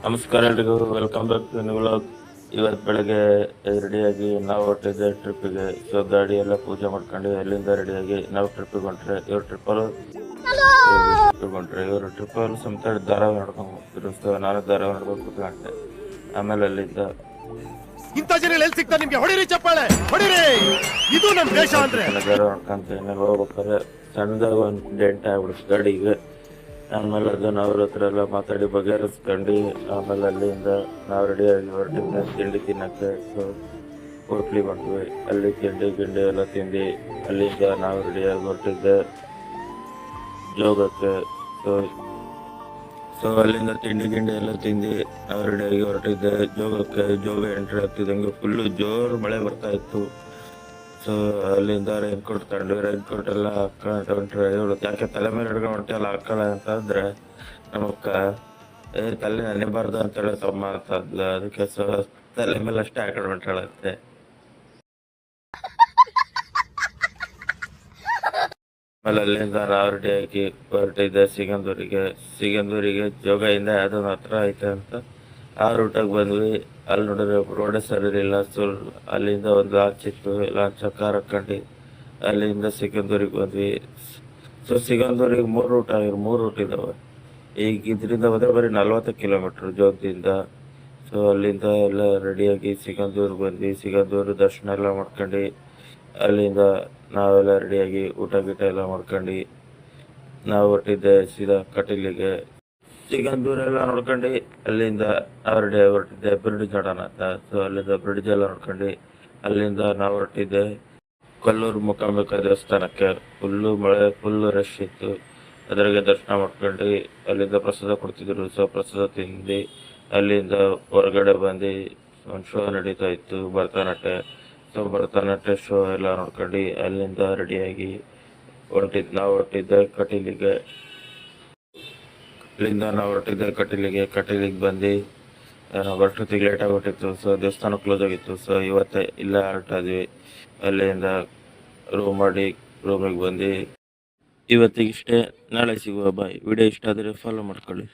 ನಮಸ್ಕಾರ ಎಲ್ರಿಗೂ, welcome back to new vlog. ಇವತ್ತು ಬೆಳಗ್ಗೆ ರೆಡಿಯಾಗಿ ನಾವು ಹೊರಟಿದ್ದೆ ಟ್ರಿಪ್ಪಿಗೆ. ಸೊ ಗಾಡಿ ಎಲ್ಲ ಪೂಜೆ ಮಾಡ್ಕೊಂಡು ಅಲ್ಲಿಂದ ರೆಡಿಯಾಗಿ ನಾವು ಟ್ರಿಪ್ಪಿಗೆ ಹೊಂಟ್ರೆ ಇವ್ರು ಟ್ರಿಪ್ಪಲ್ಲಿ ಸಮೇತ ಧಾರಾವಾಹಿ ನೋಡ್ಕೊಂಡು ಹೋಗ್ತಿದ್ರು. ಸೊ ನಾನು ಧಾರಾವಾಹಿ ನೋಡ್ಕೊಂಡು ಕೂತ್ಕೊಂಡೆ. ಆಮೇಲೆ ಅಲ್ಲಿಂದ ಇಂಥ ಜನ ಎಲ್ಲಿ ಸಿಗ್ತಾರೆ ನಿಮ್ಗೆ? ಹೊಡಿರಿ ಚಪ್ಪಾಳೆ, ಹೊಡಿರಿ. ಇದು ನಮ್ಮ ದೇಶ ಅಂದ್ರೆ. ಧಾರಾವಾಹಿ ನೋಡ್ಕೊಂತ ಹೋಗ್ಬೇಕಾದ್ರೆ ಸಣ್ಣದಾಗ ಒಂದು ಡೆಂಟ್ ಆಗ್ಬಿಡ್ತು ಗಾಡಿಗೆ. ಆಮೇಲೆ ಅದನ್ನ ಅವ್ರ ಹತ್ರ ಎಲ್ಲ ಮಾತಾಡಿ ಬಗೆಹರಿಸ್ಕೊಂಡು ಆಮೇಲೆ ಅಲ್ಲಿಂದ ನಾವು ರೆಡಿಯಾಗಿ ಹೊರಟಿದ್ದೆ ತಿಂಡಿ ತಿನ್ನಕ್ಕೆ. ಸೊ ಹೋಟ್ಲಿ ಬಂದ್ವಿ, ಅಲ್ಲಿ ತಿಂಡಿ ಗಿಂಡಿ ಎಲ್ಲ ತಿಂದು ಅಲ್ಲಿಂದ ನಾವು ರೆಡಿಯಾಗಿ ಹೊರಟಿದ್ದೆ ಜೋಗಕ್ಕೆ. ಸೊ ಅಲ್ಲಿಂದ ತಿಂಡಿ ಗಿಂಡಿ ಎಲ್ಲ ತಿಂದು ನಾವು ರೆಡಿಯಾಗಿ ಹೊರಟಿದ್ದೆ ಜೋಗಕ್ಕೆ. ಜೋಗ ಎಂಟ್ರಿ ಆಗ್ತಿದ್ದಂಗೆ ಫುಲ್ಲು ಜೋರು ಮಳೆ ಬರ್ತಾ ಇತ್ತು. ಸೊ ಅಲ್ಲಿಂದ ರೈನ್ಕೋಟ್ ತಗೊಂಡ್ವಿ. ರೈನ್ಕೋಟ್ ಎಲ್ಲ ಹಾಕೊಂಡ್ರೆ ಯಾಕೆ ತಲೆ ಮೇಲೆ ಹಿಡ್ಕೊಂಡು ಹೊಂಟೆಲ್ಲ ಹಾಕೊಳ್ಳ ಅಂತಂದ್ರೆ ನಮಕ್ಕ ತಲೆ ನೆನೆಬಾರ್ದು ಅಂತೇಳಿ ತಮ್ಮ ಅಂತಂದ್ಲು. ಅದಕ್ಕೆ ಸೊ ತಲೆ ಮೇಲೆ ಅಷ್ಟೇ ಹಾಕೊಂಡು ಹೊಂಟಾಳಂತೆ. ಆಮೇಲೆ ಅಲ್ಲಿಂದ ನಾವು ರೆಡಿಯಾಗಿ ಹೊರಟಿದ್ದೆ ಸಿಗಂದೂರಿಗೆ ಜೋಗದಿಂದ ಯಾವುದೊಂದು ಹತ್ರ ಐತೆ ಅಂತ ಆ ರೂಟಾಗಿ ಬಂದ್ವಿ. ಅಲ್ಲಿ ನೋಡಿದ್ರೆ ರೋಡೇ ಸರಿ ಇರಲಿಲ್ಲ. ಸೊ ಅಲ್ಲಿಂದ ಒಂದು ಲಾಂಚ್ ಇತ್ತು, ಲಾಂಚ್ ಕಾರ್ ಹಾಕೊಂಡು ಅಲ್ಲಿಂದ ಸಿಗಂದೂರಿಗೆ ಬಂದ್ವಿ. ಸೊ ಸಿಗಂದೂರಿಗೆ ಮೂರು ರೂಟ್ ಇದ್ದಾವೆ. ಈಗ ಇದರಿಂದ ಹೋದ್ರೆ ಬರೀ 40 ಕಿಲೋಮೀಟ್ರ್ ಜೋಗದಿಂದ. ಸೊ ಅಲ್ಲಿಂದ ಎಲ್ಲ ರೆಡಿಯಾಗಿ ಸಿಗಂದೂರಿಗೆ ಬಂದ್ವಿ. ಸಿಗಂದೂರು ದರ್ಶನ ಎಲ್ಲ ಮಾಡ್ಕೊಂಡು ಅಲ್ಲಿಂದ ನಾವೆಲ್ಲ ರೆಡಿಯಾಗಿ ಊಟ ಗೀಟ ಎಲ್ಲ ಮಾಡ್ಕೊಂಡು ನಾವು ಹೊರಟಿದ್ದೆ ಸೀದಾ ಕಟೀಲಿಗೆ. ಸಿಗಂದೂರೆಲ್ಲ ನೋಡ್ಕೊಂಡು ಅಲ್ಲಿಂದ ಹೊರಟಿದ್ದೆ ಬ್ರಿಡ್ಜ್ ನೋಡೋಣ ಅಂತ. ಸೊ ಅಲ್ಲಿಂದ ಬ್ರಿಡ್ಜ್ ಎಲ್ಲ ನೋಡ್ಕೊಂಡು ಅಲ್ಲಿಂದ ನಾವು ಹೊರಟಿದ್ದೆ ಕೊಲ್ಲೂರು ಮೂಕಾಂಬಿಕಾ ದೇವಸ್ಥಾನಕ್ಕೆ. ಫುಲ್ಲು ಮಳೆ, ಫುಲ್ಲು ರಶ್ ಇತ್ತು. ಅದ್ರಾಗೆ ದರ್ಶನ ಮಾಡ್ಕೊಂಡು ಅಲ್ಲಿಂದ ಪ್ರಸಾದ ಕೊಡ್ತಿದ್ರು. ಸೊ ಪ್ರಸಾದ ತಿಂದು ಅಲ್ಲಿಂದ ಹೊರಗಡೆ ಬಂದು ಒಂದು ಶೋ ನಡೀತಾ ಇತ್ತು, ಭರತನಾಟ್ಯ. ಸೊ ಭರತನಾಟ್ಯ ಶೋ ಎಲ್ಲ ನೋಡ್ಕೊಂಡು ಅಲ್ಲಿಂದ ರೆಡಿಯಾಗಿ ನಾವು ಹೊರಟಿದ್ದೆ ಕಟೀಲಿಗೆ. ಅಲ್ಲಿಂದ ನಾವು ಕಟೀಲಿಗೆ ಬಂದು ವರ್ಷೊತ್ತಿಗೆ ಲೇಟ್ ಆಗಿಬಿಟ್ಟಿತ್ತು. ಸೊ ದೇವಸ್ಥಾನ ಕ್ಲೋಸ್ ಆಗಿತ್ತು. ಸೊ ಇವತ್ತೇ ಇಲ್ಲೇ ಹೊರಟಾದ್ವಿ. ಅಲ್ಲಿಂದ ರೂಮ್ ಮಾಡಿ ರೂಮಿಗೆ ಬಂದು ಇವತ್ತಿಗಿಷ್ಟೇ. ನಾಳೆ ಸಿಗುವ. ಬಾಯ್. ವಿಡಿಯೋ ಇಷ್ಟ ಆದರೆ ಫಾಲೋ ಮಾಡ್ಕೊಳ್ಳಿ.